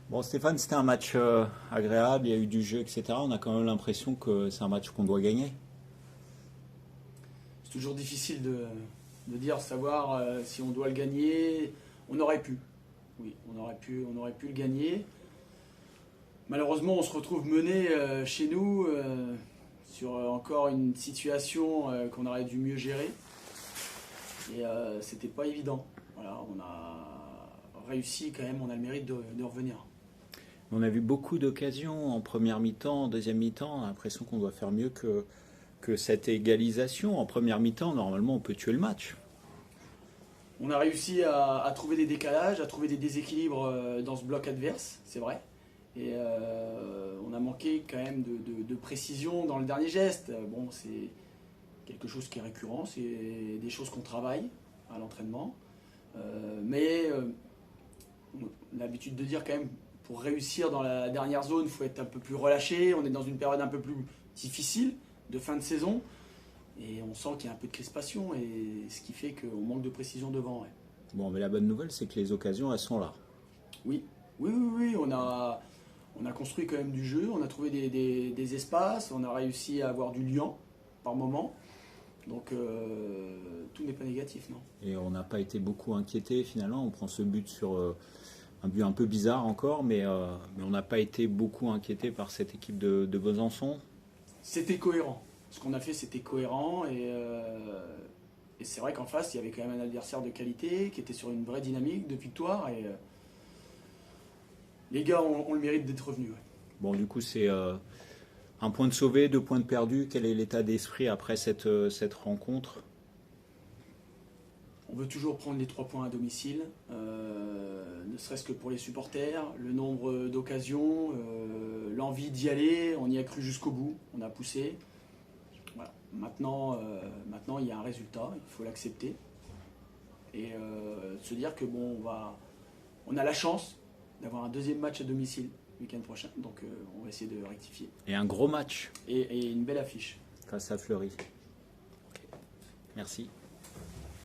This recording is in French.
Bon, Stéphane, c'était un match agréable, il y a eu du jeu, etc. On a quand même l'impression que c'est un match qu'on doit gagner. C'est toujours difficile de dire, savoir si on doit le gagner. On aurait pu. Oui, on aurait pu le gagner. Malheureusement, on se retrouve mené chez nous sur encore une situation qu'on aurait dû mieux gérer. Et c'était pas évident. Voilà, on a réussi quand même, on a le mérite de revenir. On a vu beaucoup d'occasions en première mi-temps, en deuxième mi-temps. On a l'impression qu'on doit faire mieux que cette égalisation. En première mi-temps, normalement, on peut tuer le match. On a réussi à trouver des décalages, à trouver des déséquilibres dans ce bloc adverse, c'est vrai. Et on a manqué quand même de précision dans le dernier geste. Bon, c'est quelque chose qui est récurrent, c'est des choses qu'on travaille à l'entraînement. Mais on a l'habitude de dire quand même, pour réussir dans la dernière zone, il faut être un peu plus relâché. On est dans une période un peu plus difficile de fin de saison. Et on sent qu'il y a un peu de crispation, et ce qui fait qu'on manque de précision devant. Ouais. Bon, mais la bonne nouvelle, c'est que les occasions, elles sont là. Oui, oui, on a construit quand même du jeu, on a trouvé des espaces, on a réussi à avoir du lien par moment. Donc tout n'est pas négatif, non. Et on n'a pas été beaucoup inquiété finalement. On prend ce but sur un but un peu bizarre encore, mais on n'a pas été beaucoup inquiété par cette équipe de Besançon. C'était cohérent. Ce qu'on a fait, c'était cohérent, et c'est vrai qu'en face, il y avait quand même un adversaire de qualité qui était sur une vraie dynamique de victoire, et les gars ont le mérite d'être revenus. Ouais. Bon, du coup, c'est un point de sauvé, 2 points de perdu. Quel est l'état d'esprit après cette rencontre? On veut toujours prendre les 3 points à domicile, ne serait-ce que pour les supporters, le nombre d'occasions, l'envie d'y aller, on y a cru jusqu'au bout, on a poussé. Voilà. Maintenant, il y a un résultat, il faut l'accepter. Et se dire que bon, on a la chance d'avoir un deuxième match à domicile le week-end prochain, donc on va essayer de rectifier. Et un gros match Et une belle affiche. face à Fleury. Merci.